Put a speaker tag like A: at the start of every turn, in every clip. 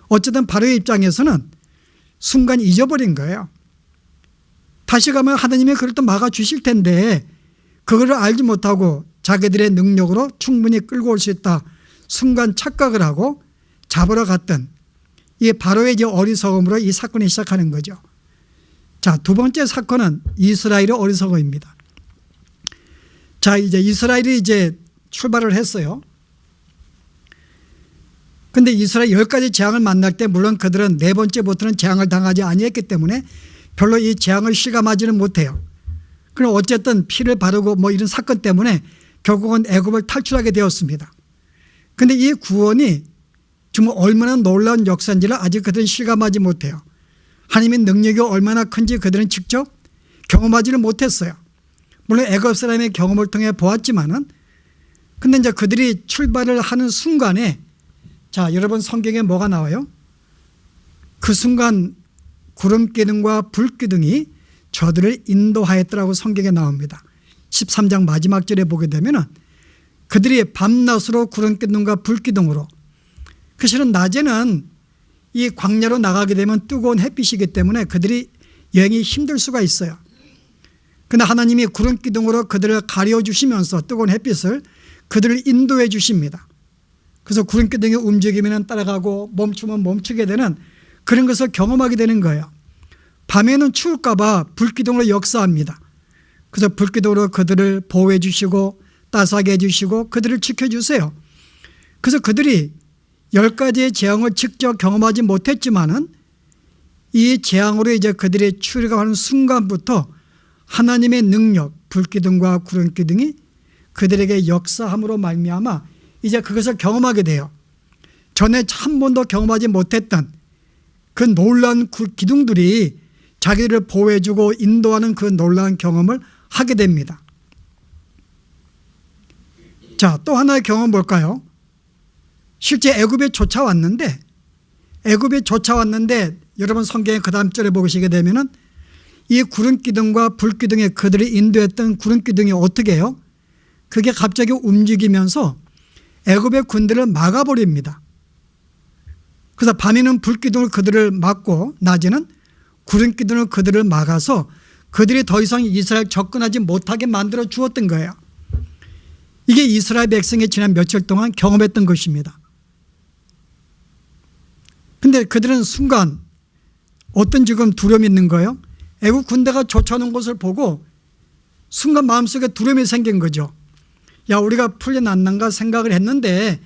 A: 어쨌든 바로의 입장에서는 순간 잊어버린 거예요. 다시 가면 하나님이 그걸 또 막아주실 텐데 그거를 알지 못하고 자기들의 능력으로 충분히 끌고 올 수 있다. 순간 착각을 하고 잡으러 갔던 이 바로의 어리석음으로 이 사건이 시작하는 거죠. 자, 두 번째 사건은 이스라엘의 어리석음입니다. 자, 이제 이스라엘이 이제 출발을 했어요. 근데 이스라엘 10가지 재앙을 만날 때 물론 그들은 네 번째부터는 재앙을 당하지 아니했기 때문에 별로 이 재앙을 실감하지는 못해요. 그럼 어쨌든 피를 바르고 뭐 이런 사건 때문에 결국은 애굽을 탈출하게 되었습니다. 근데 이 구원이 정말 얼마나 놀라운 역사인지를 아직 그들은 실감하지 못해요. 하나님의 능력이 얼마나 큰지 그들은 직접 경험하지를 못했어요. 물론 애굽 사람의 경험을 통해 보았지만은 근데 이제 그들이 출발을 하는 순간에 자, 여러분 성경에 뭐가 나와요? 그 순간 구름 기둥과 불 기둥이 저들을 인도하였더라고 성경에 나옵니다. 13장 마지막 절에 보게 되면은 그들이 밤낮으로 구름 기둥과 불 기둥으로 그 실은 낮에는 이 광야로 나가게 되면 뜨거운 햇빛이기 때문에 그들이 여행이 힘들 수가 있어요. 그런데 하나님이 구름 기둥으로 그들을 가려주시면서 뜨거운 햇빛을 그들을 인도해 주십니다. 그래서 구름 기둥이 움직이면 따라가고 멈추면 멈추게 되는 그런 것을 경험하게 되는 거예요. 밤에는 추울까 봐 불기둥으로 역사합니다. 그래서 불기둥으로 그들을 보호해 주시고 따스하게 해주시고 그들을 지켜주세요. 그래서 그들이 10가지의 재앙을 직접 경험하지 못했지만은 이 재앙으로 이제 그들이 출애굽하는 순간부터 하나님의 능력, 불기둥과 구름기둥이 그들에게 역사함으로 말미암아 이제 그것을 경험하게 돼요. 전에 한 번도 경험하지 못했던 그 놀라운 기둥들이 자기를 보호해주고 인도하는 그 놀라운 경험을 하게 됩니다. 자, 또 하나의 경험은 뭘까요? 실제 애굽에 쫓아왔는데 여러분 성경의 그 다음 절에 보시게 되면은 이 구름기둥과 불기둥에 그들이 인도했던 구름기둥이 어떻게 해요? 그게 갑자기 움직이면서 애굽의 군대를 막아버립니다. 그래서 밤에는 불기둥을 그들을 막고 낮에는 구름기둥을 그들을 막아서 그들이 더 이상 이스라엘 접근하지 못하게 만들어 주었던 거예요. 이게 이스라엘 백성이 지난 며칠 동안 경험했던 것입니다. 근데 그들은 순간 어떤 지금 두려움이 있는 거예요? 애국 군대가 쫓아오는 것을 보고 순간 마음속에 두려움이 생긴 거죠. 야, 우리가 풀려났는가 생각을 했는데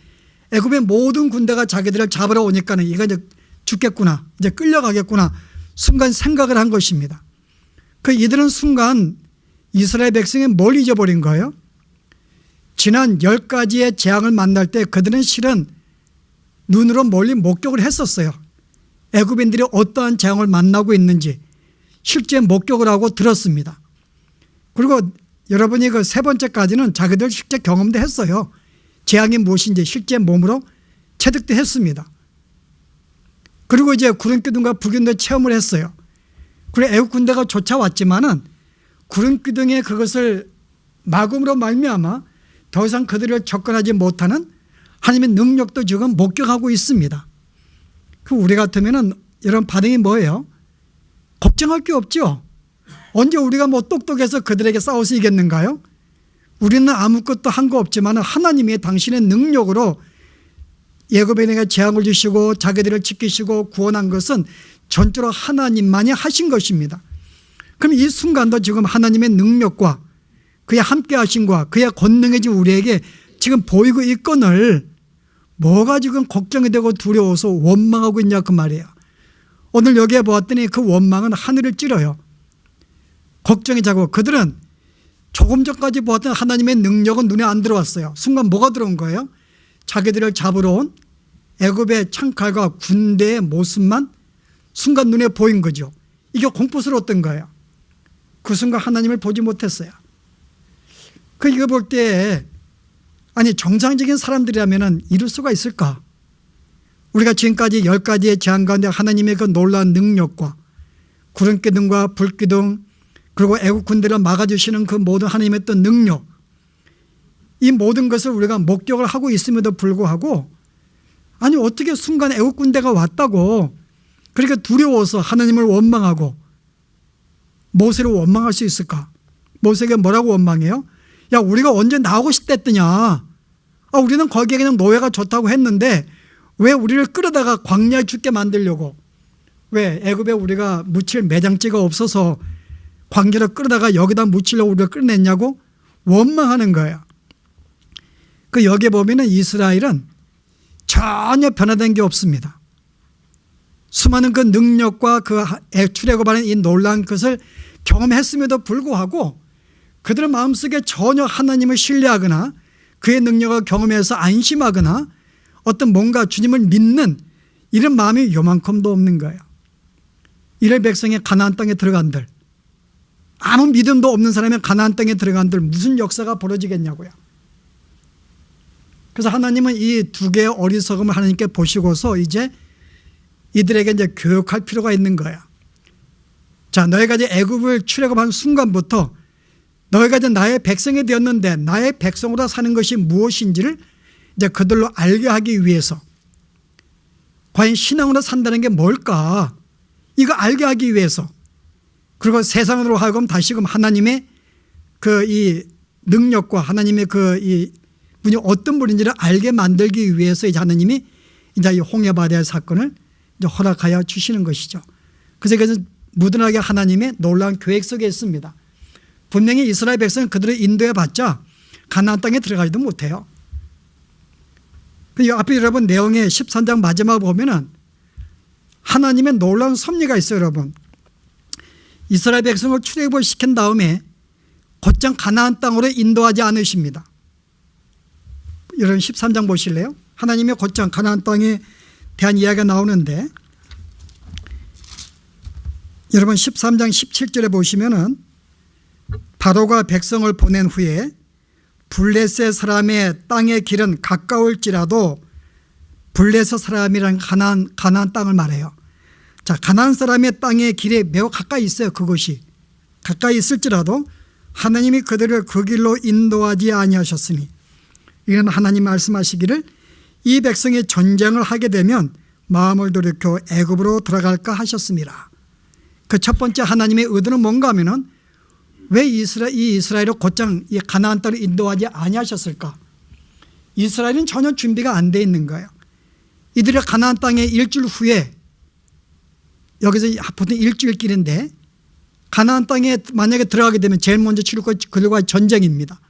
A: 애굽의 모든 군대가 자기들을 잡으러 오니까는 이거 이제 죽겠구나, 이제 끌려가겠구나 순간 생각을 한 것입니다. 그 이들은 순간 이스라엘 백성이 뭘 잊어버린 거예요? 지난 10가지의 재앙을 만날 때 그들은 실은 눈으로 멀리 목격을 했었어요. 애굽인들이 어떠한 재앙을 만나고 있는지 실제 목격을 하고 들었습니다. 그리고 여러분이 그 세 번째까지는 자기들 실제 경험도 했어요. 재앙이 무엇인지 실제 몸으로 체득도 했습니다. 그리고 이제 구름기둥과 불기둥도 체험을 했어요. 그리고 애국 군대가 쫓아왔지만은 구름기둥에 그것을 막음으로 말미암아 더 이상 그들을 접근하지 못하는 하나님의 능력도 지금 목격하고 있습니다. 그 우리 같으면은 이런 반응이 뭐예요? 걱정할 게 없죠. 언제 우리가 뭐 똑똑해서 그들에게 싸워서 이겼는가요? 우리는 아무것도 한 거 없지만 하나님이 당신의 능력으로 애굽인에게 재앙을 주시고 자기들을 지키시고 구원한 것은 전적으로 하나님만이 하신 것입니다. 그럼 이 순간도 지금 하나님의 능력과 그의 함께 하심과 그의 권능해진 우리에게 지금 보이고 있거늘 뭐가 지금 걱정이 되고 두려워서 원망하고 있냐 그 말이에요. 오늘 여기에 보았더니 그 원망은 하늘을 찌르요. 걱정이 자고 그들은 조금 전까지 보았던 하나님의 능력은 눈에 안 들어왔어요. 순간 뭐가 들어온 거예요? 자기들을 잡으러 온 애굽의 창칼과 군대의 모습만 순간 눈에 보인 거죠. 이게 공포스러웠던 거예요. 그 순간 하나님을 보지 못했어요. 이거 볼 때 아니 정상적인 사람들이라면 이럴 수가 있을까? 우리가 지금까지 10가지의 재앙 가운데 하나님의 그 놀라운 능력과 구름기둥과 불기둥 그리고 애국 군대를 막아주시는 그 모든 하나님의 어떤 능력 이 모든 것을 우리가 목격을 하고 있음에도 불구하고 아니 어떻게 순간 애국 군대가 왔다고 그렇게 두려워서 하나님을 원망하고 모세를 원망할 수 있을까? 모세에게 뭐라고 원망해요? 야, 우리가 언제 나오고 싶댔더냐? 우리는 거기에 그냥 노예가 좋다고 했는데 왜 우리를 끌어다가 광야에 죽게 만들려고, 왜 애굽에 우리가 묻힐 매장지가 없어서 광야로 끌어다가 여기다 묻히려고 우리가 끌어냈냐고 원망하는 거예요. 그 여기에 보면은 이스라엘은 전혀 변화된 게 없습니다. 수많은 그 능력과 그 출애굽하는 이 놀라운 것을 경험했음에도 불구하고 그들의 마음속에 전혀 하나님을 신뢰하거나 그의 능력을 경험해서 안심하거나 어떤 뭔가 주님을 믿는 이런 마음이 요만큼도 없는 거예요. 이스라엘 백성이 가나안 땅에 들어간들, 아무 믿음도 없는 사람이 가나안 땅에 들어간들 무슨 역사가 벌어지겠냐고요. 그래서 하나님은 이 두 개의 어리석음을 하나님께 보시고서 이제 이들에게 이제 교육할 필요가 있는 거야. 자, 너희가 이제 애굽을 출애굽한 순간부터 너희가 이제 나의 백성이 되었는데 나의 백성으로 사는 것이 무엇인지를 이제 그들로 알게 하기 위해서, 과연 신앙으로 산다는 게 뭘까? 이거 알게 하기 위해서, 그리고 세상으로 하여금 다시금 하나님의 그 이 능력과 하나님의 그 이 분이 어떤 분인지를 알게 만들기 위해서 이제 하나님이 이제 이 홍해바다의 사건을 이제 허락하여 주시는 것이죠. 그래서 이것은 무던하게 하나님의 놀라운 계획 속에 있습니다. 분명히 이스라엘 백성은 그들을 인도해 봤자 가나안 땅에 들어가지도 못해요. 앞에 여러분 내용의 13장 마지막 보면은 하나님의 놀라운 섭리가 있어요. 여러분, 이스라엘 백성을 출애굽을 시킨 다음에 곧장 가나안 땅으로 인도하지 않으십니다. 여러분 13장 보실래요? 하나님의 곧장 가나안 땅에 대한 이야기가 나오는데, 여러분 13장 17절에 보시면은 바로가 백성을 보낸 후에 블레셋 사람의 땅의 길은 가까울지라도, 블레셋 사람이란 가나안 땅을 말해요. 자, 가나안 사람의 땅의 길에 매우 가까이 있어요. 그것이 가까이 있을지라도 하나님이 그들을 그 길로 인도하지 아니하셨으니, 이는 하나님 말씀하시기를 이 백성이 전쟁을 하게 되면 마음을 돌이켜 애굽으로 들어갈까 하셨습니다. 그 첫 번째 하나님의 의도는 뭔가 하면은 왜 이 이스라엘을 곧장 이 가나안 땅을 인도하지 아니하셨을까? 이스라엘은 전혀 준비가 안 돼 있는 거예요. 이들이 가나안 땅에 일주일 후에, 여기서 보통 일주일 길인데 가나안 땅에 만약에 들어가게 되면 제일 먼저 치를 것 그들과의 전쟁입니다.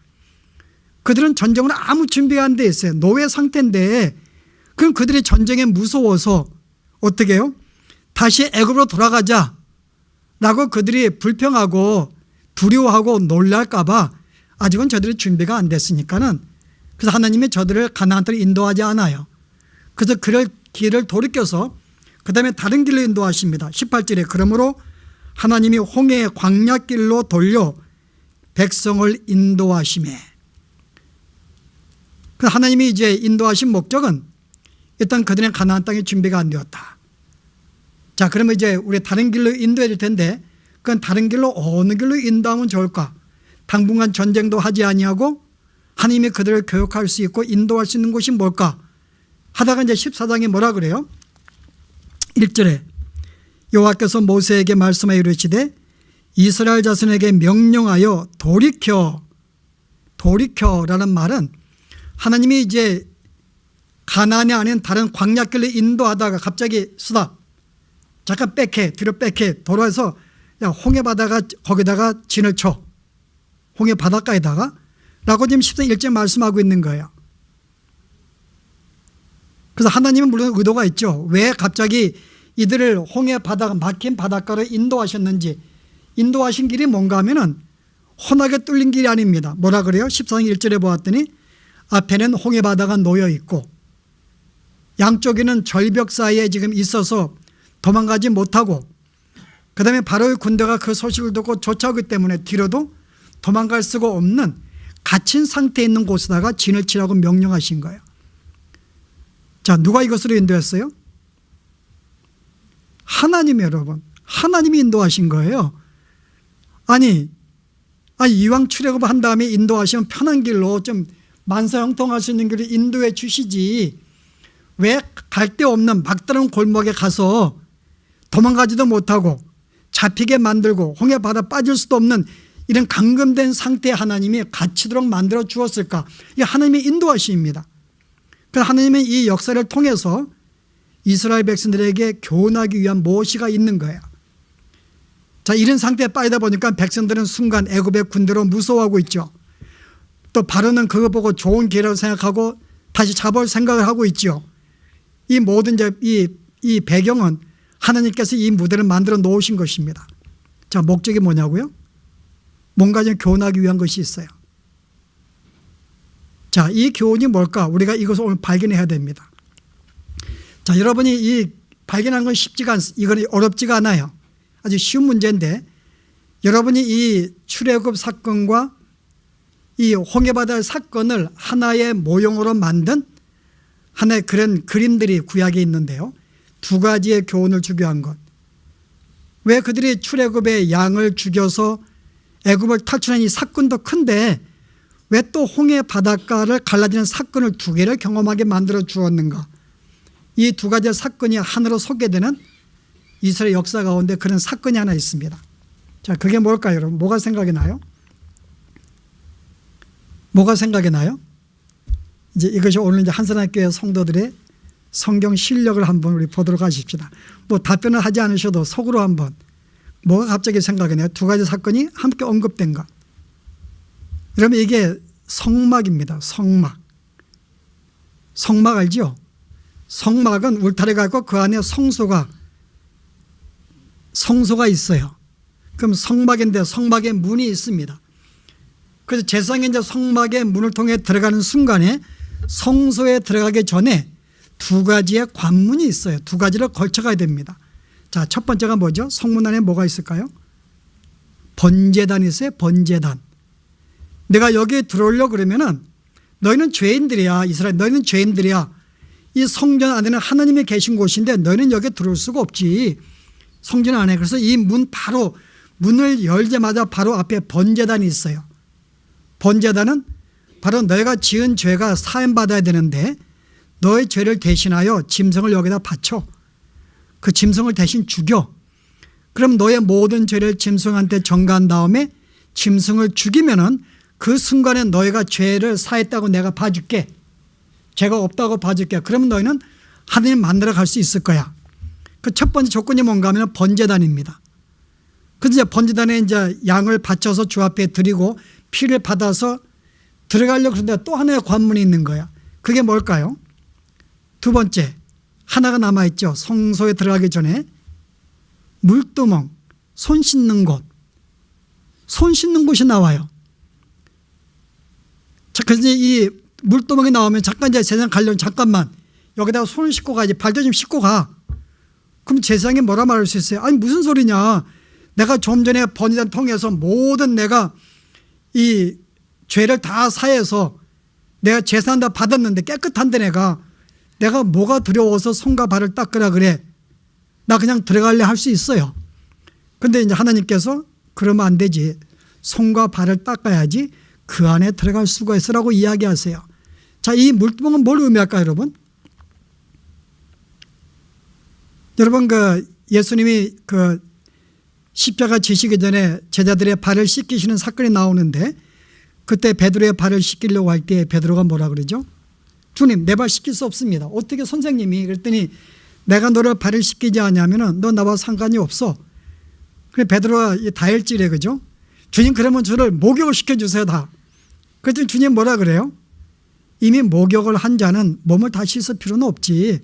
A: 그들은 전쟁으로 아무 준비가 안 돼 있어요. 노예 상태인데, 그럼 그들이 전쟁에 무서워서 어떻게 해요? 다시 애굽으로 돌아가자라고 그들이 불평하고 두려워하고 놀랄까 봐 아직은 저들이 준비가 안 됐으니까는, 그래서 하나님이 저들을 가나안 땅으로 인도하지 않아요. 그래서 그를 길을 돌이켜서 그 다음에 다른 길로 인도하십니다. 18절에 그러므로 하나님이 홍해의 광야길로 돌려 백성을 인도하시매. 하나님이 이제 인도하신 목적은 일단 그들의 가나안 땅에 준비가 안 되었다. 자, 그러면 이제 우리 다른 길로 인도해야 될 텐데, 그건 다른 길로 어느 길로 인도하면 좋을까? 당분간 전쟁도 하지 아니하고 하나님이 그들을 교육할 수 있고 인도할 수 있는 곳이 뭘까? 하다가 이제 14장에 뭐라 그래요? 1절에 여호와께서 모세에게 말씀하여 이르시되 이스라엘 자손에게 명령하여 돌이켜라는 말은 하나님이 이제 가나안이 아닌 다른 광야길로 인도하다가 갑자기 잠깐 뒤로 돌아서 야, 홍해바다가 거기다가 진을 쳐, 홍해 바닷가에다가 라고 지금 10장 1절 말씀하고 있는 거예요. 그래서 하나님은 물론 의도가 있죠. 왜 갑자기 이들을 막힌 바닷가로 인도하셨는지, 인도하신 길이 뭔가 하면은 혼하게 뚫린 길이 아닙니다. 뭐라 그래요? 14장 1절에 보았더니 앞에는 홍해바다가 놓여 있고 양쪽에는 절벽 사이에 지금 있어서 도망가지 못하고, 그 다음에 바로의 군대가 그 소식을 듣고 쫓아오기 때문에 뒤로도 도망갈 수가 없는 갇힌 상태에 있는 곳에다가 진을 치라고 명령하신 거예요. 자, 누가 이것으로 인도했어요? 하나님이, 여러분, 하나님이 인도하신 거예요. 아니 이왕 출애굽한 다음에 인도하시면 편한 길로 좀 만사형통할 수 있는 길을 인도해 주시지, 왜 갈 데 없는 막다른 골목에 가서 도망가지도 못하고 잡히게 만들고 홍해 바다 빠질 수도 없는 이런 감금된 상태의 하나님이 갇히도록 만들어 주었을까? 이게 하나님의 인도하심입니다. 그래서 하나님의 이 역사를 통해서 이스라엘 백성들에게 교훈하기 위한 무엇이가 있는 거예요. 자, 이런 상태에 빠지다 보니까 백성들은 순간 애굽의 군대로 무서워하고 있죠. 또 바로는 그거 보고 좋은 기회라고 생각하고 다시 잡을 생각을 하고 있죠. 이 모든 이 배경은 하나님께서 이 무대를 만들어 놓으신 것입니다. 자, 목적이 뭐냐고요? 뭔가 좀 교훈하기 위한 것이 있어요. 자, 이 교훈이 뭘까? 우리가 이것을 오늘 발견해야 됩니다. 자, 여러분이 이 발견하는 건 이건 어렵지가 않아요. 아주 쉬운 문제인데, 여러분이 이 출애굽 사건과 이 홍해바다의 사건을 하나의 모형으로 만든 하나의 그런 그림들이 구약에 있는데요. 두 가지의 교훈을 주기 위한 것. 왜 그들이 출애굽의 양을 죽여서 애굽을 탈출한 이 사건도 큰데 왜 또 홍해 바닷가를 갈라지는 사건을 두 개를 경험하게 만들어 주었는가? 이 두 가지의 사건이 하나로 소개되는 이스라엘 역사 가운데 그런 사건이 하나 있습니다. 자, 그게 뭘까요, 여러분? 뭐가 생각이 나요? 뭐가 생각이 나요? 이제 이것이 오늘 이제 한산학교회 성도들의 성경 실력을 한번 우리 보도록 하십시다. 뭐 답변을 하지 않으셔도 속으로 한번 뭐가 갑자기 생각이 나요? 두 가지 사건이 함께 언급된가? 그러면 이게 성막입니다. 성막. 성막 알죠? 성막은 울타리가 있고 그 안에 성소가 있어요. 그럼 성막인데 성막에 문이 있습니다. 그래서 제사장이 이제 성막의 문을 통해 들어가는 순간에 성소에 들어가기 전에 두 가지의 관문이 있어요. 두 가지를 걸쳐가야 됩니다. 자, 첫 번째가 뭐죠? 성문 안에 뭐가 있을까요? 번제단이 있어요. 번제단. 내가 여기에 들어오려고 그러면은 너희는 죄인들이야. 이스라엘 너희는 죄인들이야. 이 성전 안에는 하나님이 계신 곳인데 너희는 여기에 들어올 수가 없지. 성전 안에. 그래서 이 바로 문을 열자마자 바로 앞에 번제단이 있어요. 번제단은 바로 너희가 지은 죄가 사함받아야 되는데 너의 죄를 대신하여 짐승을 여기다 바쳐. 그 짐승을 대신 죽여. 그럼 너의 모든 죄를 짐승한테 전가한 다음에 짐승을 죽이면은 그 순간에 너희가 죄를 사했다고 내가 봐줄게. 죄가 없다고 봐줄게. 그러면 너희는 하나님 만나러 갈 수 있을 거야. 그 첫 번째 조건이 뭔가 하면 번제단입니다. 그래서 이제 번제단에 이제 양을 바쳐서 주 앞에 드리고 피를 받아서 들어가려고 그러는데 또 하나의 관문이 있는 거야. 그게 뭘까요? 두 번째, 하나가 남아있죠. 성소에 들어가기 전에 물두멍, 손 씻는 곳. 손 씻는 곳이 나와요. 자, 그래서 이 물두멍이 나오면 잠깐 이제 제사장 가려면 잠깐만 여기다가 손을 씻고 가야지. 발도 좀 씻고 가. 그럼 제사장이 뭐라 말할 수 있어요? 아니 무슨 소리냐. 내가 좀 전에 번제단 통해서 모든 내가 이 죄를 다 사해서 내가 제사한 다 받았는데 깨끗한데 내가 뭐가 두려워서 손과 발을 닦으라 그래. 나 그냥 들어갈래 할 수 있어요. 근데 이제 하나님께서 그러면 안 되지. 손과 발을 닦아야지 그 안에 들어갈 수가 있으라고 이야기하세요. 자, 이 물두멍은 뭘 의미할까요, 여러분? 여러분, 예수님이 십자가 지시기 전에 제자들의 발을 씻기시는 사건이 나오는데 그때 베드로의 발을 씻기려고 할 때 베드로가 뭐라 그러죠? 주님, 내 발 씻길 수 없습니다. 어떻게 선생님이? 그랬더니 내가 너를 발을 씻기지 않냐면은 너 나와 상관이 없어. 그래 베드로가 다혈질에 그죠? 주님 그러면 저를 목욕을 시켜주세요 다. 그랬더니 주님 뭐라 그래요? 이미 목욕을 한 자는 몸을 다 씻을 필요는 없지.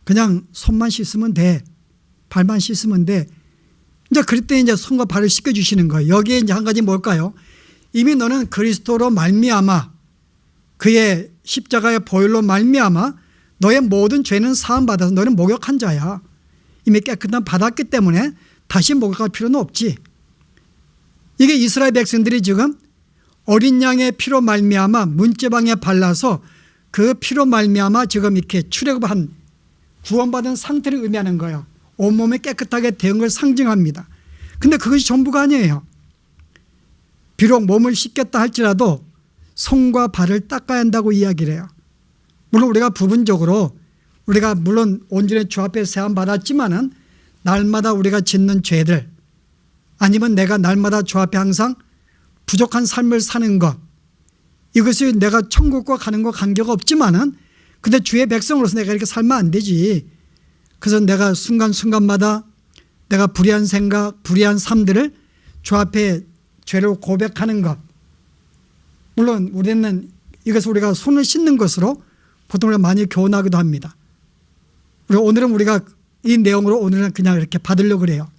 A: 그냥 손만 씻으면 돼. 발만 씻으면 돼. 이제 그랬더니 이제 손과 발을 씻겨주시는 거예요. 여기에 이제 한 가지 뭘까요? 이미 너는 그리스도로 말미암아 그의 십자가의 보혈로 말미암아 너의 모든 죄는 사함 받아서 너는 목욕한 자야. 이미 깨끗한 받았기 때문에 다시 목욕할 필요는 없지. 이게 이스라엘 백성들이 지금 어린 양의 피로 말미암아 문제방에 발라서 그 피로 말미암아 지금 이렇게 출애굽한 구원받은 상태를 의미하는 거예요. 온몸에 깨끗하게 된 걸 상징합니다. 근데 그것이 전부가 아니에요. 비록 몸을 씻겠다 할지라도 손과 발을 닦아야 한다고 이야기를 해요. 물론 우리가 부분적으로 우리가 물론 온전히 주 앞에 세안 받았지만은 날마다 우리가 짓는 죄들, 아니면 내가 날마다 주 앞에 항상 부족한 삶을 사는 것, 이것이 내가 천국과 가는 거 관계가 없지만은 근데 주의 백성으로서 내가 이렇게 살면 안 되지. 그래서 내가 순간순간마다 내가 불의한 생각, 불의한 삶들을 주 앞에 죄를 고백하는 것. 물론 우리는 이것을 우리가 손을 씻는 것으로 보통 우리가 많이 교훈하기도 합니다. 오늘은 우리가 이 내용으로 오늘은 그냥 이렇게 받으려고 그래요.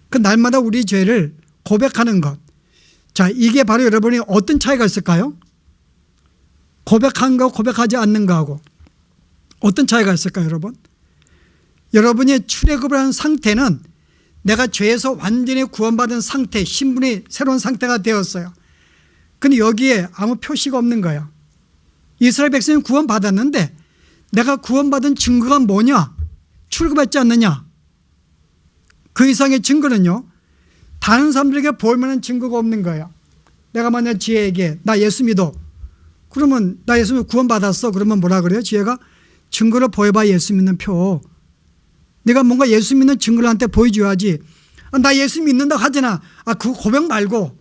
A: 그 날마다 우리 죄를 고백하는 것. 자, 이게 바로 여러분이 어떤 차이가 있을까요? 고백한 거 고백하지 않는 거하고 어떤 차이가 있을까요, 여러분? 여러분이 출애굽을 한 상태는 내가 죄에서 완전히 구원받은 상태, 신분이 새로운 상태가 되었어요. 근데 여기에 아무 표시가 없는 거예요. 이스라엘 백성이 구원받았는데 내가 구원받은 증거가 뭐냐? 출애굽했지 않느냐? 그 이상의 증거는요, 다른 사람들에게 보일 만한 증거가 없는 거예요. 내가 만약 지혜에게 나 예수 믿어. 그러면 나 예수 믿어 구원받았어. 그러면 뭐라 그래요? 지혜가 증거를 보여봐. 예수 믿는 표. 내가 뭔가 예수 믿는 증거를 나한테 보여줘야지. 나 예수 믿는다 하잖아. 그 고백 말고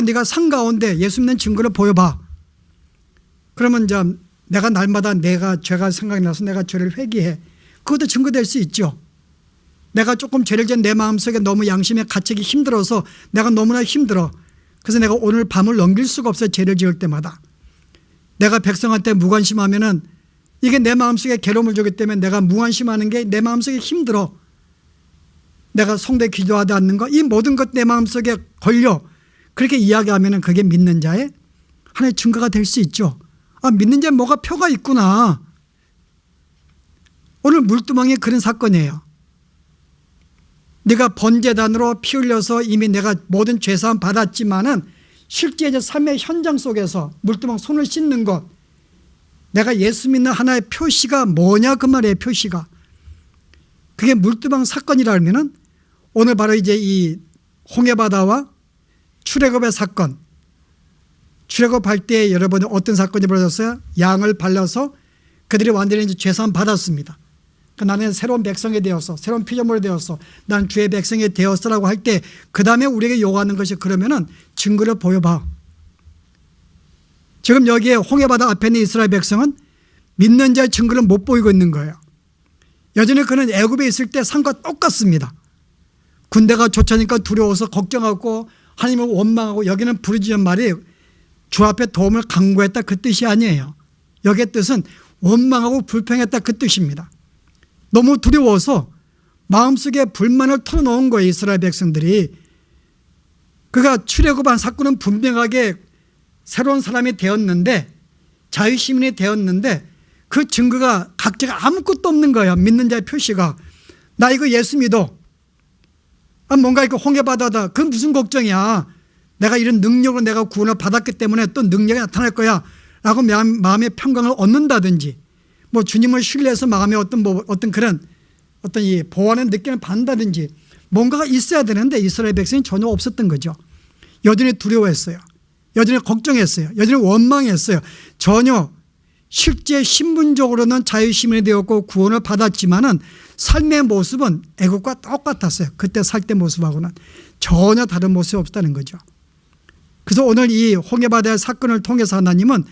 A: 네가 산 가운데 예수 믿는 증거를 보여봐. 그러면 이제 내가 날마다 내가 죄가 생각이 나서 내가 죄를 회개해. 그것도 증거될 수 있죠. 내가 조금 죄를 지은 내 마음속에 너무 양심에 갇히기 힘들어서 내가 너무나 힘들어. 그래서 내가 오늘 밤을 넘길 수가 없어요. 죄를 지을 때마다. 내가 백성한테 무관심하면은 이게 내 마음속에 괴로움을 주기 때문에 내가 무관심하는 게 내 마음속에 힘들어. 내가 성도에 기도하지 않는 거, 이 모든 것 내 마음속에 걸려. 그렇게 이야기하면은 그게 믿는 자의 하나의 증거가 될 수 있죠. 믿는 자에 뭐가 표가 있구나. 오늘 물두멍에 그런 사건이에요. 네가 번제단으로 피 흘려서 이미 내가 모든 죄사함 받았지만은 실제 이제 삶의 현장 속에서 물두멍 손을 씻는 것, 내가 예수 믿는 하나의 표시가 뭐냐 그 말이에요. 표시가. 그게 물두멍 사건이라면은 오늘 바로 이제 이 홍해바다와 출애굽의 사건, 출애굽할 때 여러분이 어떤 사건이 벌어졌어요? 양을 발라서 그들이 완전히 이제 죄사함 받았습니다. 나는 새로운 백성이 되었어. 새로운 피조물이 되었어. 난 주의 백성이 되었어라고 할 때 그 다음에 우리에게 요구하는 것이 그러면은 증거를 보여봐. 지금 여기에 홍해바다 앞에 있는 이스라엘 백성은 믿는 자의 증거를 못 보이고 있는 거예요. 여전히 그는 애굽에 있을 때 상과 똑같습니다. 군대가 쫓아니까 두려워서 걱정하고 하나님을 원망하고, 여기는 부르짖은 말이 주 앞에 도움을 간구했다 그 뜻이 아니에요. 여기의 뜻은 원망하고 불평했다 그 뜻입니다. 너무 두려워서 마음속에 불만을 털어놓은 거예요. 이스라엘 백성들이. 그가 출애굽한 사건은 분명하게 새로운 사람이 되었는데, 자유시민이 되었는데 그 증거가 각자가 아무것도 없는 거예요. 믿는 자의 표시가. 나 이거 예수 믿어. 뭔가 이거 홍해바다다. 그건 무슨 걱정이야. 내가 이런 능력으로 내가 구원을 받았기 때문에 또 능력이 나타날 거야 라고 마음의 평강을 얻는다든지, 뭐 주님을 신뢰해서 마음에 어떤 그런 어떤 이 보완의 느낌을 받는다든지 뭔가가 있어야 되는데 이스라엘 백성이 전혀 없었던 거죠. 여전히 두려워했어요. 여전히 걱정했어요. 여전히 원망했어요. 전혀 실제 신분적으로는 자유시민이 되었고 구원을 받았지만은 삶의 모습은 애국과 똑같았어요. 그때 살 때 모습하고는 전혀 다른 모습이 없었다는 거죠. 그래서 오늘 이 홍해바다의 사건을 통해서 하나님은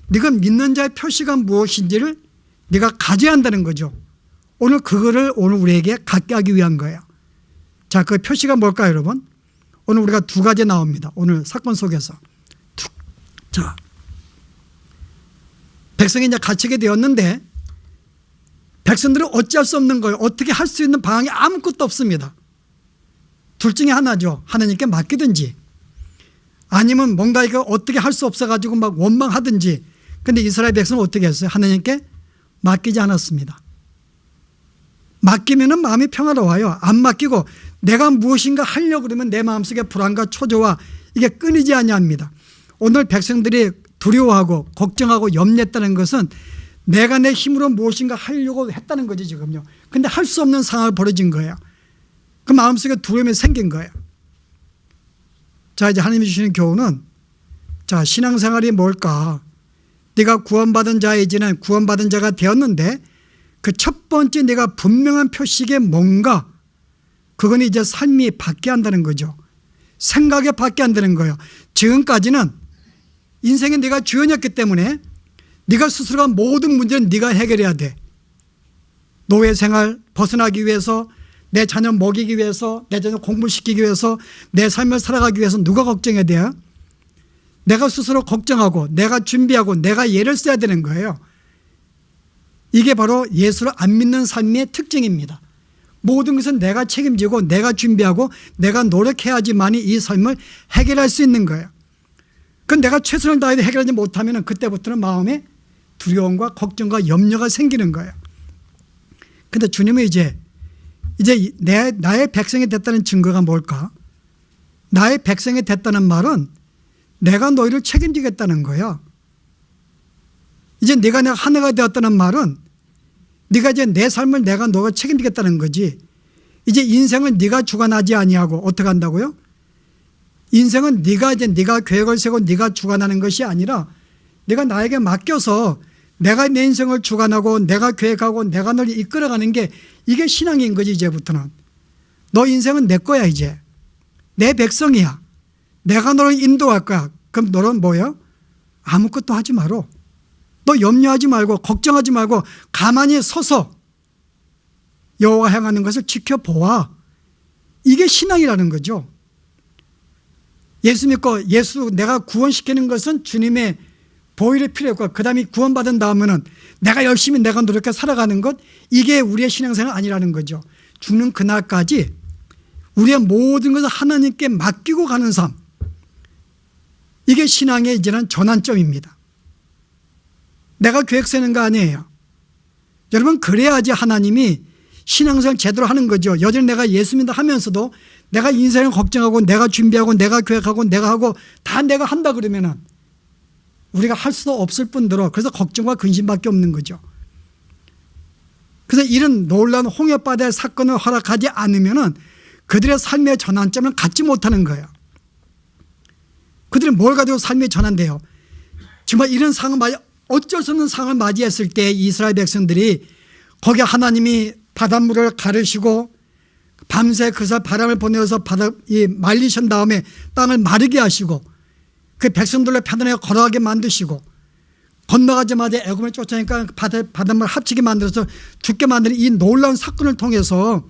A: 네가 믿는 자의 표시가 무엇인지를 네가 가져야 한다는 거죠. 오늘 그거를 오늘 우리에게 갖게 하기 위한 거예요. 자, 그 표시가 뭘까요, 여러분? 오늘 우리가 두 가지 나옵니다. 오늘 사건 속에서. 자, 백성이 이제 갇히게 되었는데 백성들은 어찌할 수 없는 거예요. 어떻게 할 수 있는 방안이 아무것도 없습니다. 둘 중에 하나죠. 하나님께 맡기든지 아니면 뭔가 이거 어떻게 할 수 없어가지고 막 원망하든지. 근데 이스라엘 백성은 어떻게 했어요? 하나님께 맡기지 않았습니다. 맡기면은 마음이 평화로워요. 안 맡기고 내가 무엇인가 하려고 그러면 내 마음속에 불안과 초조와 이게 끊이지 아니합니다. 오늘 백성들이 두려워하고 걱정하고 염려했다는 것은 내가 내 힘으로 무엇인가 하려고 했다는 거지 지금요. 근데 할 수 없는 상황이 벌어진 거예요. 그 마음속에 두려움이 생긴 거예요. 자, 이제 하나님이 주시는 교훈은, 자, 신앙생활이 뭘까? 네가 구원받은 자이지는 구원받은 자가 되었는데 그 첫 번째 내가 분명한 표식이 뭔가, 그건 이제 삶이 바뀌어야 한다는 거죠. 생각이 바뀌어야 한다는 거예요. 지금까지는 인생에 네가 주연이었기 때문에 네가 스스로가 모든 문제는 네가 해결해야 돼. 노예 생활 벗어나기 위해서, 내 자녀 먹이기 위해서, 내 자녀 공부시키기 위해서, 내 삶을 살아가기 위해서 누가 걱정해야 돼요? 내가 스스로 걱정하고 내가 준비하고 내가 예를 써야 되는 거예요. 이게 바로 예수를 안 믿는 삶의 특징입니다. 모든 것은 내가 책임지고 내가 준비하고 내가 노력해야지만이 이 삶을 해결할 수 있는 거예요. 그건 내가 최선을 다해도 해결하지 못하면 그때부터는 마음에 두려움과 걱정과 염려가 생기는 거예요. 그런데 주님은 이제 나의 백성이 됐다는 증거가 뭘까? 나의 백성이 됐다는 말은 내가 너희를 책임지겠다는 거야. 이제 네가 내가 하나가 되었다는 말은 네가 이제 내 삶을 너가 책임지겠다는 거지. 이제 인생은 네가 주관하지 아니하고 어떻게 한다고요? 인생은 네가 계획을 세고 네가 주관하는 것이 아니라 네가 나에게 맡겨서 내가 내 인생을 주관하고 내가 계획하고 내가 너를 이끌어가는 게 이게 신앙인 거지. 이제부터는 너 인생은 내 거야. 이제 내 백성이야. 내가 너를 인도할 거야. 그럼 너는 뭐야? 아무것도 하지 마라. 너 염려하지 말고 걱정하지 말고 가만히 서서 여호와가 행하는 것을 지켜보아. 이게 신앙이라는 거죠. 예수 믿고 내가 구원시키는 것은 주님의 보혈이 필요했고, 그 다음에 구원받은 다음에는 내가 열심히 내가 노력해 살아가는 것, 이게 우리의 신앙생활 아니라는 거죠. 죽는 그날까지 우리의 모든 것을 하나님께 맡기고 가는 삶, 이게 신앙의 이제는 전환점입니다. 내가 계획 세는 거 아니에요. 여러분, 그래야지 하나님이 신앙생활 제대로 하는 거죠. 여전히 내가 예수 믿는다 하면서도 내가 인생을 걱정하고 내가 준비하고 내가 계획하고 내가 하고 다 내가 한다 그러면은 우리가 할 수도 없을 뿐더러 그래서 걱정과 근심밖에 없는 거죠. 그래서 이런 놀라운 홍해바다의 사건을 허락하지 않으면은 그들의 삶의 전환점을 갖지 못하는 거예요. 그들이 뭘 가지고 삶이 전환돼요? 정말 이런 상황을 어쩔 수 없는 상황을 맞이했을 때 이스라엘 백성들이 거기에 하나님이 바닷물을 가르시고 밤새 그사 바람을 보내어서 말리신 다음에 땅을 마르게 하시고 그 백성들로 편안하게 걸어가게 만드시고 건너가자마자 애굽을 쫓아내니까 바닷물 합치게 만들어서 죽게 만드는 이 놀라운 사건을 통해서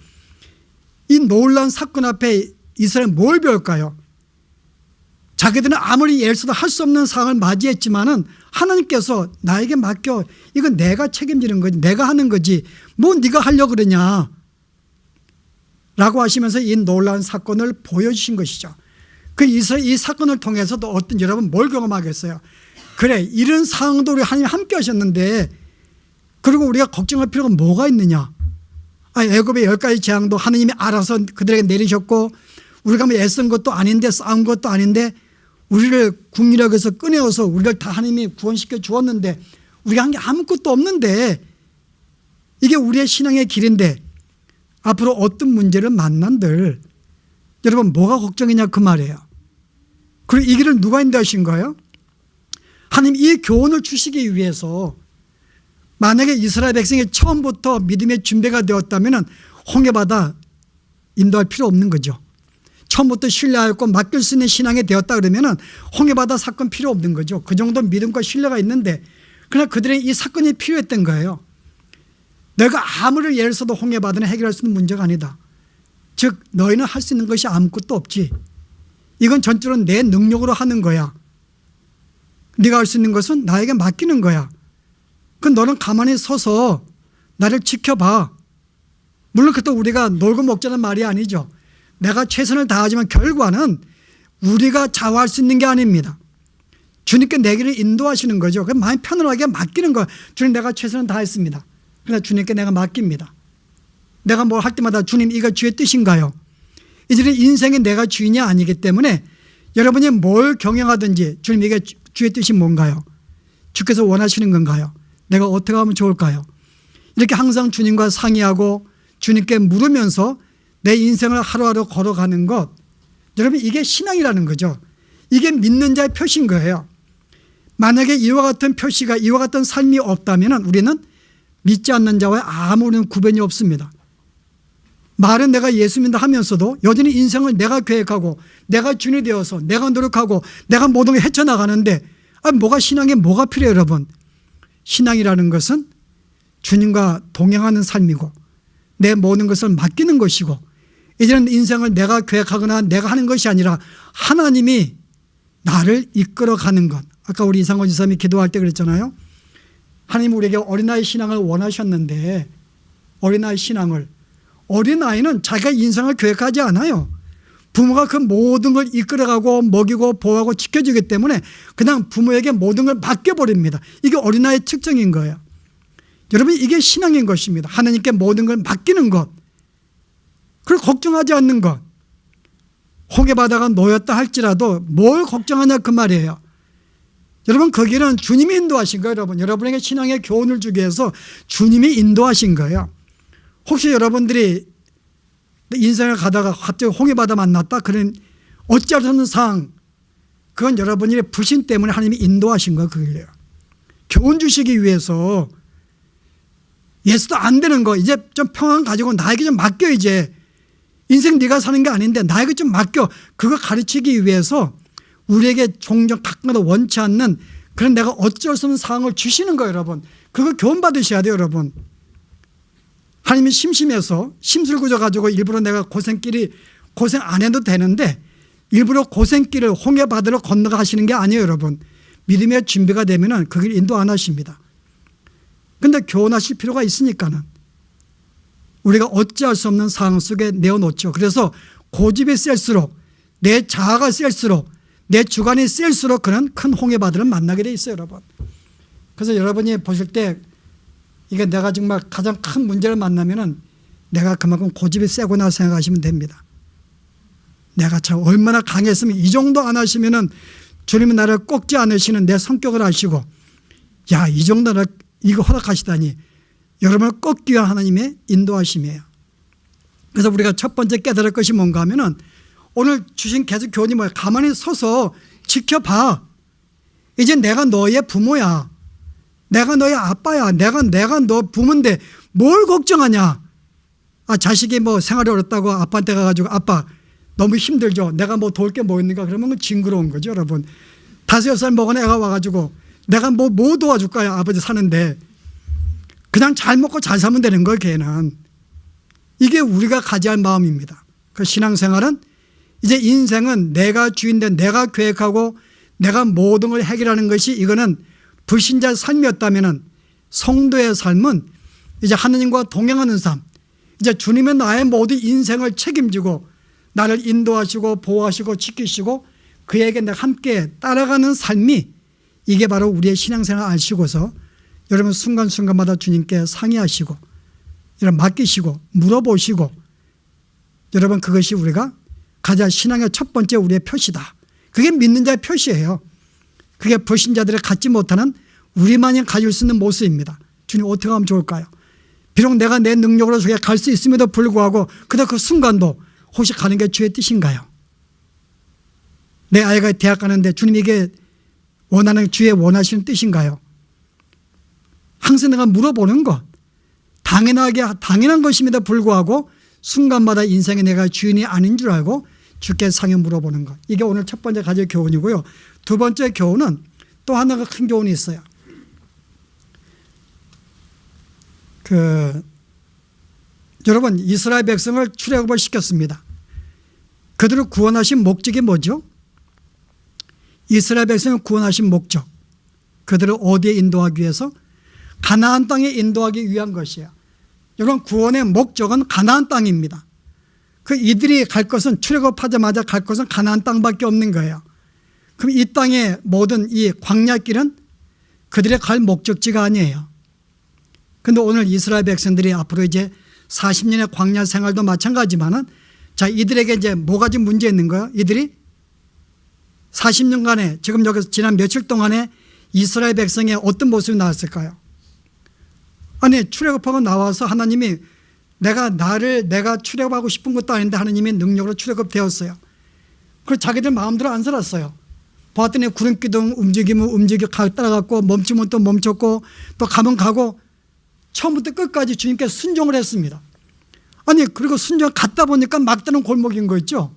A: 이 놀라운 사건 앞에 이스라엘은 뭘 배울까요? 자기들은 아무리 애를 써도 할 수 없는 상황을 맞이했지만은 하나님께서 나에게 맡겨, 이건 내가 책임지는 거지, 내가 하는 거지, 뭐 네가 하려고 그러냐 라고 하시면서 이 놀라운 사건을 보여주신 것이죠. 이 사건을 통해서도 여러분 뭘 경험하겠어요? 그래, 이런 상황도 우리 하나님 함께 하셨는데 그리고 우리가 걱정할 필요가 뭐가 있느냐? 애굽의 10가지 재앙도 하나님이 알아서 그들에게 내리셨고 우리가 뭐 애쓴 것도 아닌데 싸운 것도 아닌데 우리를 국리력에서 꺼내어서 우리를 다 하나님이 구원시켜 주었는데 우리가 한 게 아무것도 없는데 이게 우리의 신앙의 길인데 앞으로 어떤 문제를 만난들 여러분 뭐가 걱정이냐 그 말이에요. 그리고 이 길을 누가 인도하신 거예요? 하나님 이 교훈을 주시기 위해서 만약에 이스라엘 백성이 처음부터 믿음의 준비가 되었다면 홍해바다 인도할 필요 없는 거죠. 처음부터 신뢰하였고 맡길 수 있는 신앙이 되었다 그러면 홍해바다 사건 필요 없는 거죠. 그 정도 믿음과 신뢰가 있는데 그러나 그들의 이 사건이 필요했던 거예요. 내가 아무리 예를 써도 홍해바다는 해결할 수 있는 문제가 아니다. 즉 너희는 할 수 있는 것이 아무것도 없지. 이건 전적으로 내 능력으로 하는 거야. 네가 할 수 있는 것은 나에게 맡기는 거야. 그럼 너는 가만히 서서 나를 지켜봐. 물론 그것도 우리가 놀고 먹자는 말이 아니죠. 내가 최선을 다하지만 결과는 우리가 좌우할 수 있는 게 아닙니다. 주님께 내 길을 인도하시는 거죠. 그럼 마음 편안하게 맡기는 거예요. 주님 내가 최선을 다했습니다. 그러나 주님께 내가 맡깁니다. 내가 뭘 할 때마다 주님 이거 주의 뜻인가요? 이들의 인생에 내가 주인이 아니기 때문에 여러분이 뭘 경영하든지 주님 이게 주의 뜻이 뭔가요? 주께서 원하시는 건가요? 내가 어떻게 하면 좋을까요? 이렇게 항상 주님과 상의하고 주님께 물으면서 내 인생을 하루하루 걸어가는 것, 여러분 이게 신앙이라는 거죠. 이게 믿는 자의 표시인 거예요. 만약에 이와 같은 표시가, 이와 같은 삶이 없다면 우리는 믿지 않는 자와의 아무런 구별이 없습니다. 말은 내가 예수 믿는다 하면서도 여전히 인생을 내가 계획하고 내가 주인이 되어서 내가 노력하고 내가 모든 걸 헤쳐나가는데 뭐가 신앙에 뭐가 필요해요 여러분. 신앙이라는 것은 주님과 동행하는 삶이고 내 모든 것을 맡기는 것이고 이제는 인생을 내가 계획하거나 내가 하는 것이 아니라 하나님이 나를 이끌어가는 것. 아까 우리 이상원 지사님이 기도할 때 그랬잖아요. 하나님 우리에게 어린아이 신앙을 원하셨는데 어린아이 신앙을, 어린아이는 자기가 인생을 계획하지 않아요. 부모가 그 모든 걸 이끌어가고 먹이고 보호하고 지켜주기 때문에 그냥 부모에게 모든 걸 맡겨버립니다. 이게 어린아이의 특징인 거예요. 여러분 이게 신앙인 것입니다. 하나님께 모든 걸 맡기는 것, 그리고 걱정하지 않는 것. 홍해바다가 놓였다 할지라도 뭘 걱정하냐 그 말이에요. 여러분 거기는 주님이 인도하신 거예요. 여러분에게 신앙의 교훈을 주기 위해서 주님이 인도하신 거예요. 혹시 여러분들이 인생을 가다가 갑자기 홍해바다 만났다 그런 어찌할 수 없는 상황, 그건 여러분의 불신 때문에 하나님이 인도하신 거예요. 그게요. 교훈 주시기 위해서 예수도 안 되는 거 이제 좀 평안 가지고 나에게 좀 맡겨. 이제 인생 네가 사는 게 아닌데 나에게 좀 맡겨. 그거 가르치기 위해서 우리에게 종종 가끔가다 원치 않는 그런 내가 어쩔 수 없는 상황을 주시는 거예요. 여러분 그거 교훈 받으셔야 돼요. 여러분 하나님이 심심해서 심술구조 가지고 일부러 내가 고생 안 해도 되는데 일부러 고생길을 홍해바다로 건너가 하시는 게 아니에요. 여러분 믿음의 준비가 되면 그 길 인도 안 하십니다. 근데 교훈하실 필요가 있으니까는 우리가 어찌할 수 없는 상황 속에 내어놓죠. 그래서 고집이 셀수록 내 자아가 셀수록 내 주관이 셀수록 그런 큰 홍해바다를 만나게 돼 있어요. 여러분 그래서 여러분이 보실 때 이게 내가 정말 가장 큰 문제를 만나면은 내가 그만큼 고집이 세구나 생각하시면 됩니다. 내가 참 얼마나 강했으면 이 정도 안 하시면은 주님이 나를 꺾지 않으시는 내 성격을 아시고 야 이 정도는 이거 허락하시다니 여러분을 꺾기 위한 하나님의 인도하심이에요. 그래서 우리가 첫 번째 깨달을 것이 뭔가 하면은 오늘 주신 계속 교훈이 뭐예요? 가만히 서서 지켜봐. 이제 내가 너의 부모야. 내가 너의 아빠야. 내가 너 부모인데 뭘 걱정하냐. 자식이 뭐 생활이 어렵다고 아빠한테 가가지고 아빠 너무 힘들죠. 내가 뭐 도울 게 뭐 있는가 그러면 징그러운 거죠. 여러분 5, 6살 먹은 애가 와가지고 내가 뭐 도와줄까요? 아버지 사는데 그냥 잘 먹고 잘 살면 되는 거예요. 걔는. 이게 우리가 가져야 할 마음입니다. 그 신앙생활은 이제 인생은 내가 주인된 내가 계획하고 내가 모든 걸 해결하는 것이 이거는 불신자의 삶이었다면 성도의 삶은 이제 하나님과 동행하는 삶, 이제 주님의 나의 모든 인생을 책임지고 나를 인도하시고 보호하시고 지키시고 그에게 내가 함께 따라가는 삶이 이게 바로 우리의 신앙생활 아시고서 여러분 순간순간마다 주님께 상의하시고 여러분 맡기시고 물어보시고 여러분 그것이 우리가 가장 신앙의 첫 번째 우리의 표시다. 그게 믿는 자의 표시예요. 그게 불신자들이 갖지 못하는 우리만이 가질 수 있는 모습입니다. 주님 어떻게 하면 좋을까요? 비록 내가 내 능력으로 저기 갈 수 있음에도 불구하고 그다 그 순간도 혹시 가는 게 주의 뜻인가요? 내 아이가 대학 가는데 주님 이게 원하는 주의 원하시는 뜻인가요? 항상 내가 물어보는 것 당연한 것임에도 불구하고 순간마다 인생에 내가 주인이 아닌 줄 알고 주께 상에 물어보는 것. 이게 오늘 첫 번째 가질 교훈이고요. 두 번째 교훈은 또 하나가 큰 교훈이 있어요. 여러분 이스라엘 백성을 출애굽을 시켰습니다. 그들을 구원하신 목적이 뭐죠? 이스라엘 백성을 구원하신 목적, 그들을 어디에 인도하기 위해서? 가나안 땅에 인도하기 위한 것이에요. 여러분 구원의 목적은 가나안 땅입니다. 이들이 갈 것은 출애굽하자마자 갈 것은 가나안 땅밖에 없는 거예요. 그럼 이 땅의 모든 이 광야길은 그들의 갈 목적지가 아니에요. 그런데 오늘 이스라엘 백성들이 앞으로 이제 40년의 광야 생활도 마찬가지지만은 자 이들에게 이제 뭐 가지 문제 있는 거예요? 이들이 40년간에 지금 여기서 지난 며칠 동안에 이스라엘 백성의 어떤 모습이 나왔을까요? 아니 출애굽하고 나와서 하나님이 내가 출애굽하고 싶은 것도 아닌데 하나님의 능력으로 출애굽되었어요. 그래서 자기들 마음대로 안 살았어요. 보았더니 구름기둥 움직이면 따라갔고 멈추면 또 멈췄고 또 가면 가고 처음부터 끝까지 주님께 순종을 했습니다. 아니 그리고 순종 갔다 보니까 막다른 골목인 거 있죠.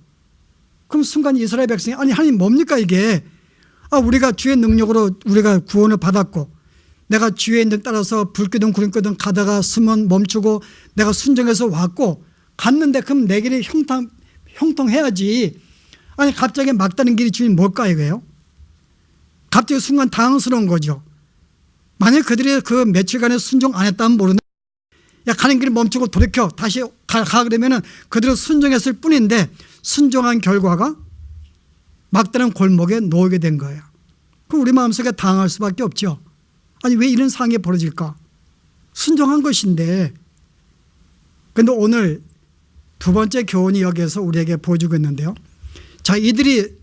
A: 그럼 순간 이스라엘 백성이 아니 하나님 뭡니까 이게. 우리가 주의 능력으로 우리가 구원을 받았고 내가 주의 인도에 따라서 불기둥 구름기둥 가다가 쓰면 멈추고 내가 순종해서 왔고 갔는데 그럼 내 길이 형통해야지. 아니 갑자기 막다른 길이 주님 뭘까 이거예요. 갑자기 순간 당황스러운 거죠. 만약 그들이 그 며칠간의 순종 안 했다면 모르는 야 가는 길을 멈추고 돌이켜 다시 가 그러면은 그들은 순종했을 뿐인데 순종한 결과가 막다른 골목에 놓이게 된 거예요. 그럼 우리 마음속에 당할 수밖에 없죠. 아니 왜 이런 상황이 벌어질까? 순종한 것인데. 그런데 오늘 두 번째 교훈이 여기에서 우리에게 보여주고 있는데요. 자, 이들이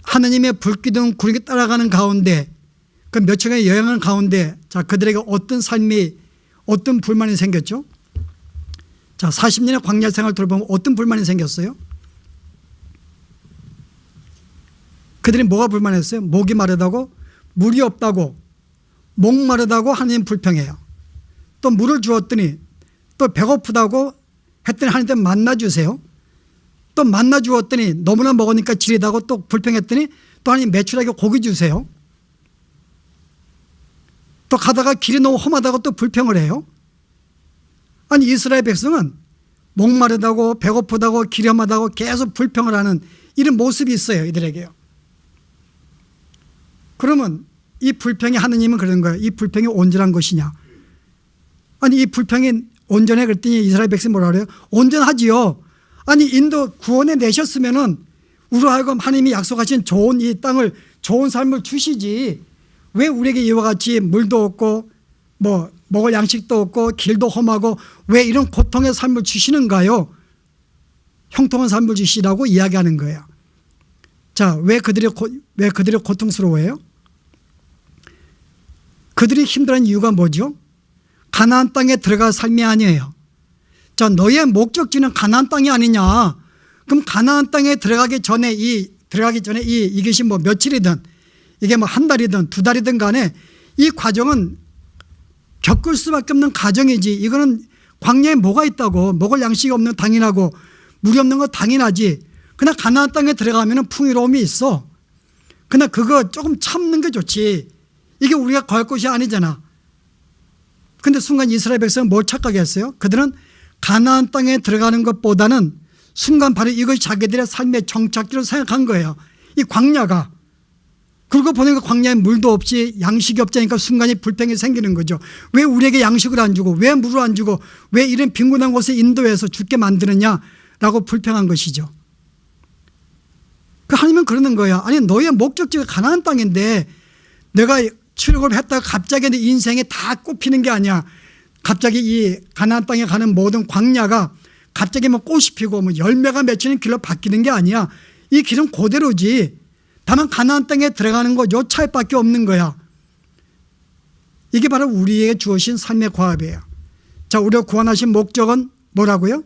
A: 하나님의 불기둥 구름이 따라가는 가운데 그 며칠간의 여행하는 가운데 자 그들에게 어떤 삶이 어떤 불만이 생겼죠? 자 40년의 광야 생활을 돌아보면 어떤 불만이 생겼어요? 그들이 뭐가 불만했어요? 목이 마르다고 물이 없다고 목마르다고 하나님 불평해요. 또 물을 주었더니 또 배고프다고 했더니 하나님 만나 주세요. 또 만나 주었더니 너무나 먹으니까 지리다고 또 불평했더니 또 하나님 매출하게 고기 주세요. 또 가다가 길이 너무 험하다고 또 불평을 해요. 아니 이스라엘 백성은 목마르다고 배고프다고 길이 험하다고 계속 불평을 하는 이런 모습이 있어요. 이들에게요. 그러면 이 불평이 하느님은 그런 거예요. 이 불평이 온전한 것이냐. 아니 이 불평이 온전해 그랬더니 이스라엘 백성이 뭐라 그래요? 온전하지요. 아니 인도 구원해 내셨으면은 우리로 하여금 하나님이 약속하신 좋은 이 땅을 좋은 삶을 주시지 왜 우리에게 이와 같이 물도 없고 뭐 먹을 양식도 없고 길도 험하고 왜 이런 고통의 삶을 주시는가요? 형통한 삶을 주시라고 이야기하는 거예요. 자, 왜 그들이 고통스러워해요? 그들이 힘들어하는 이유가 뭐죠? 가나안 땅에 들어갈 삶이 아니에요. 자, 너의 목적지는 가나안 땅이 아니냐? 그럼 가나안 땅에 들어가기 전에 이것이 뭐 며칠이든 이게 뭐 한 달이든 두 달이든 간에 이 과정은 겪을 수밖에 없는 과정이지. 이거는 광야에 뭐가 있다고 먹을 양식이 없는 당연하고 물이 없는 거 당연하지. 그러나 가나안 땅에 들어가면 풍요로움이 있어. 그러나 그거 조금 참는 게 좋지. 이게 우리가 구할 것이 아니잖아. 그런데 순간 이스라엘 백성은 뭘 착각했어요? 그들은 가나안 땅에 들어가는 것보다는 순간 바로 이것이 자기들의 삶의 정착지로 생각한 거예요. 이 광야가. 그러고 보니까 광야에 물도 없이 양식이 없자니까 순간에 불평이 생기는 거죠. 왜 우리에게 양식을 안 주고 왜 물을 안 주고 왜 이런 빈곤한 곳에 인도해서 죽게 만드느냐라고 불평한 것이죠. 그 하나님은 그러는 거예요. 아니 너의 목적지가 가나안 땅인데 내가 출애굽을 했다가 갑자기 내 인생에 다 꼽히는 게 아니야. 갑자기 이 가나안 땅에 가는 모든 광야가 갑자기 뭐 꽃이 피고 뭐 열매가 맺히는 길로 바뀌는 게 아니야. 이 길은 그대로지. 다만 가나안 땅에 들어가는 거 요 차이밖에 없는 거야. 이게 바로 우리에게 주어진 삶의 과업이에요. 자, 우리가 구원하신 목적은 뭐라고요?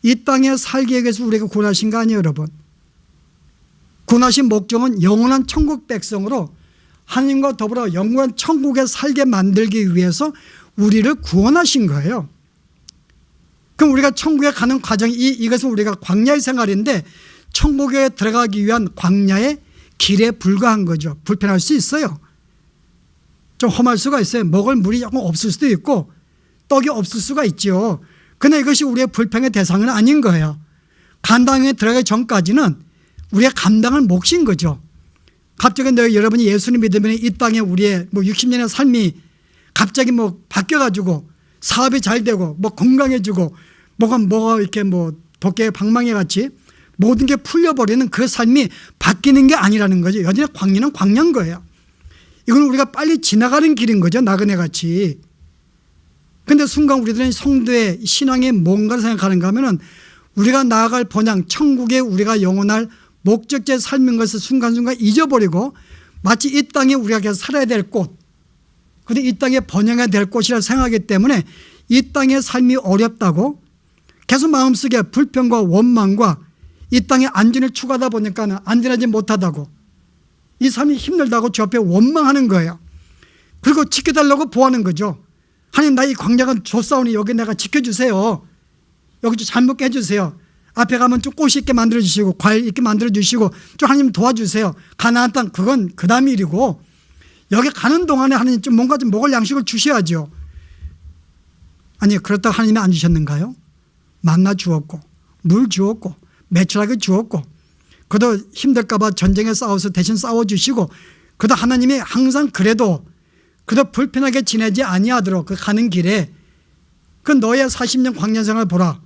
A: 이 땅에 살기 위해서 우리가 구원하신 거 아니에요, 여러분. 구원하신 목적은 영원한 천국 백성으로 하나님과 더불어 영원한 천국에 살게 만들기 위해서 우리를 구원하신 거예요. 그럼 우리가 천국에 가는 과정이 이것은 우리가 광야의 생활인데 천국에 들어가기 위한 광야의 길에 불과한 거죠. 불편할 수 있어요. 좀 험할 수가 있어요. 먹을 물이 조금 없을 수도 있고 떡이 없을 수가 있죠. 그러나 이것이 우리의 불평의 대상은 아닌 거예요. 간당에 들어가기 전까지는 우리가 감당할 몫인 거죠. 갑자기 여러분이 예수님 믿으면 이 땅에 우리의 뭐 60년의 삶이 갑자기 뭐 바뀌어가지고 사업이 잘 되고 뭐 건강해지고 뭐가 이렇게 뭐 도깨 방망이 같이 모든 게 풀려버리는 그 삶이 바뀌는 게 아니라는 거죠. 여전히 광야는 광야인 거예요. 이건 우리가 빨리 지나가는 길인 거죠. 나그네 같이. 그런데 순간 우리들은 성도의 신앙의 뭔가를 생각하는가 하면은 우리가 나아갈 본향 천국에 우리가 영원할 목적지의 삶인 것을 순간순간 잊어버리고 마치 이 땅에 우리가 계속 살아야 될 곳, 그런데 이 땅에 번영해야 될 곳이라 생각하기 때문에 이 땅의 삶이 어렵다고 계속 마음속에 불평과 원망과 이 땅의 안전을 추구하다 보니까 안전하지 못하다고 이 삶이 힘들다고 주 앞에 원망하는 거예요. 그리고 지켜달라고 보하는 거죠. 하나님, 나 이 광야가 좁사오니 여기 내가 지켜주세요. 여기 좀 잘 먹게 해주세요. 앞에 가면 좀 꽃이 있게 만들어주시고 과일 있게 만들어주시고 좀 하나님 도와주세요. 가나안 땅, 그건 그 다음 일이고 여기 가는 동안에 하나님 좀 뭔가 좀 먹을 양식을 주셔야죠. 아니, 그렇다고 하나님이 안 주셨는가요? 만나 주었고 물 주었고 매출하게 주었고, 그도 힘들까 봐 전쟁에 싸워서 대신 싸워주시고, 그도 하나님이 항상 그래도 그도 불편하게 지내지 아니하도록 그 가는 길에 그 너의 40년 광야 생활 보라.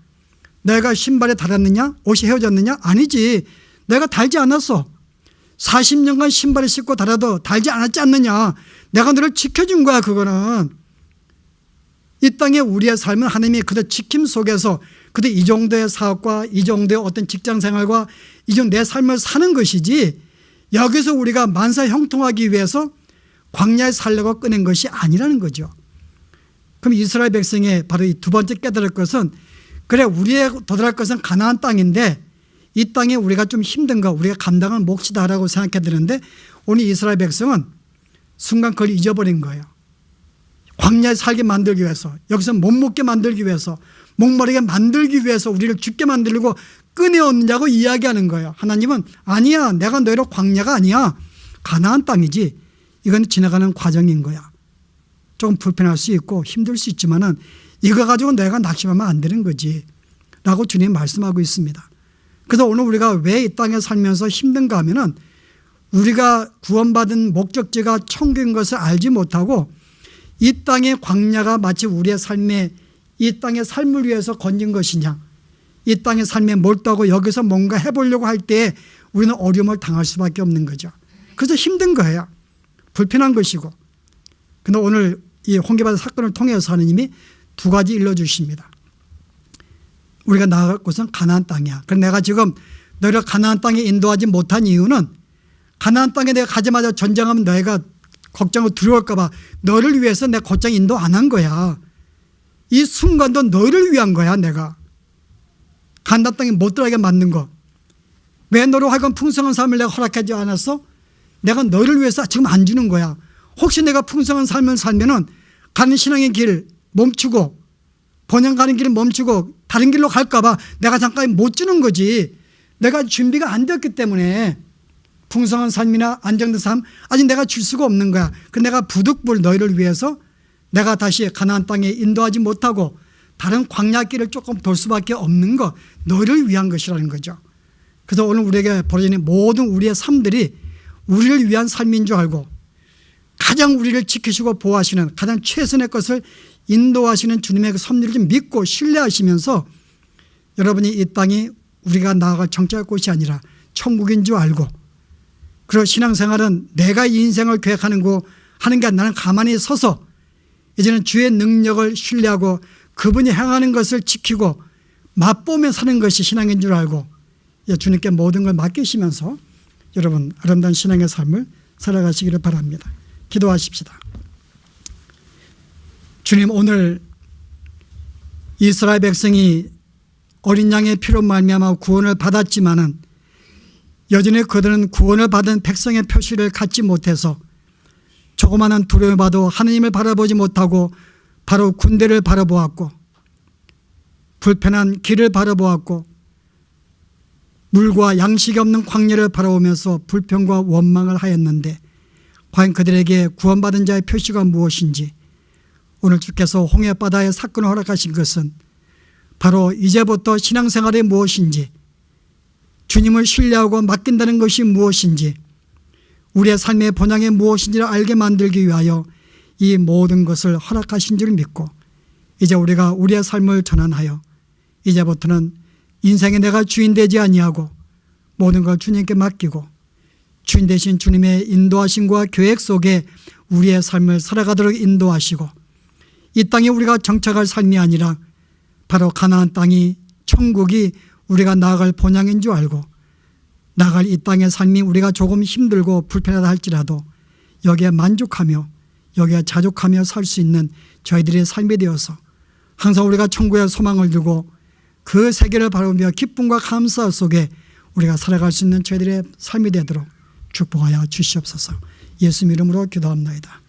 A: 내가 신발에 달았느냐? 옷이 헤어졌느냐? 아니지. 내가 달지 않았어. 40년간 신발을 신고 달아도 달지 않았지 않느냐? 내가 너를 지켜준 거야. 그거는 이 땅에 우리의 삶은 하나님이 그도 지킴 속에서 그도 이 정도의 사업과 이 정도의 어떤 직장 생활과 이 정도 내 삶을 사는 것이지, 여기서 우리가 만사 형통하기 위해서 광야에 살려고 꺼낸 것이 아니라는 거죠. 그럼 이스라엘 백성의 바로 이 두 번째 깨달을 것은, 그래 우리의 도달할 것은 가나안 땅인데 이 땅에 우리가 좀 힘든 거 우리가 감당을 몫이다라고 생각해야 되는데, 오늘 이스라엘 백성은 순간 그걸 잊어버린 거예요. 광야에 살게 만들기 위해서, 여기서 못 먹게 만들기 위해서, 목마르게 만들기 위해서 우리를 죽게 만들고 꺼내었느냐고 이야기하는 거예요. 하나님은 아니야, 내가 너희로 광야가 아니야, 가나안 땅이지. 이건 지나가는 과정인 거야. 조금 불편할 수 있고 힘들 수 있지만은 이거 가지고 내가 낙심하면 안 되는 거지 라고 주님 말씀하고 있습니다. 그래서 오늘 우리가 왜 이 땅에 살면서 힘든가 하면은 우리가 구원받은 목적지가 천국인 것을 알지 못하고, 이 땅의 광야가 마치 우리의 삶에 이 땅의 삶을 위해서 건진 것이냐, 이 땅의 삶에 몰두하고 여기서 뭔가 해보려고 할 때 우리는 어려움을 당할 수밖에 없는 거죠. 그래서 힘든 거예요. 불편한 것이고. 근데 오늘 이 홍해바다 사건을 통해서 하나님이 두 가지 일러주십니다. 우리가 나아갈 곳은 가나안 땅이야. 그래서 내가 지금 너희를 가나안 땅에 인도하지 못한 이유는, 가나안 땅에 내가 가자마자 전쟁하면 너희가 걱정하고 두려울까 봐 너희를 위해서 내가 곧장 인도 안 한 거야. 이 순간도 너희를 위한 거야. 내가 가나안 땅에 못 들어가게 만든 거. 왜 너로 하여금 풍성한 삶을 내가 허락하지 않았어? 내가 너희를 위해서 지금 안 주는 거야. 혹시 내가 풍성한 삶을 살면은 가는 신앙의 길 멈추고 번영 가는 길을 멈추고 다른 길로 갈까 봐 내가 잠깐 못 주는 거지. 내가 준비가 안 되었기 때문에 풍성한 삶이나 안정된 삶 아직 내가 줄 수가 없는 거야. 그 내가 부득불 너희를 위해서 내가 다시 가나안 땅에 인도하지 못하고 다른 광야 길을 조금 돌 수밖에 없는 거, 너희를 위한 것이라는 거죠. 그래서 오늘 우리에게 벌어지는 모든 우리의 삶들이 우리를 위한 삶인 줄 알고, 가장 우리를 지키시고 보호하시는 가장 최선의 것을 인도하시는 주님의 그 섭리를 좀 믿고 신뢰하시면서, 여러분이 이 땅이 우리가 나아갈 정착할 곳이 아니라 천국인 줄 알고, 그리고 신앙생활은 내가 이 인생을 계획하는 거 하는 게 아니라 나는 가만히 서서 이제는 주의 능력을 신뢰하고 그분이 행하는 것을 지키고 맛보며 사는 것이 신앙인 줄 알고 주님께 모든 걸 맡기시면서 여러분 아름다운 신앙의 삶을 살아가시기를 바랍니다. 기도하십시다. 주님, 오늘 이스라엘 백성이 어린 양의 피로 말미암아 구원을 받았지만은 여전히 그들은 구원을 받은 백성의 표시를 갖지 못해서 조그마한 두려움을 봐도 하나님을 바라보지 못하고 바로 군대를 바라보았고 불편한 길을 바라보았고 물과 양식이 없는 광야를 바라보면서 불평과 원망을 하였는데, 과연 그들에게 구원받은 자의 표시가 무엇인지, 오늘 주께서 홍해바다의 사건을 허락하신 것은 바로 이제부터 신앙생활이 무엇인지, 주님을 신뢰하고 맡긴다는 것이 무엇인지, 우리의 삶의 본향이 무엇인지를 알게 만들기 위하여 이 모든 것을 허락하신 줄 믿고, 이제 우리가 우리의 삶을 전환하여 이제부터는 인생에 내가 주인 되지 아니하고 모든 걸 주님께 맡기고 주인 되신 주님의 인도하심과 계획 속에 우리의 삶을 살아가도록 인도하시고, 이 땅에 우리가 정착할 삶이 아니라 바로 가나안 땅이 천국이 우리가 나아갈 본향인 줄 알고, 나아갈 이 땅의 삶이 우리가 조금 힘들고 불편하다 할지라도 여기에 만족하며 여기에 자족하며 살 수 있는 저희들의 삶이 되어서 항상 우리가 천국의 소망을 두고 그 세계를 바라보며 기쁨과 감사 속에 우리가 살아갈 수 있는 저희들의 삶이 되도록 축복하여 주시옵소서. 예수 이름으로 기도합나이다.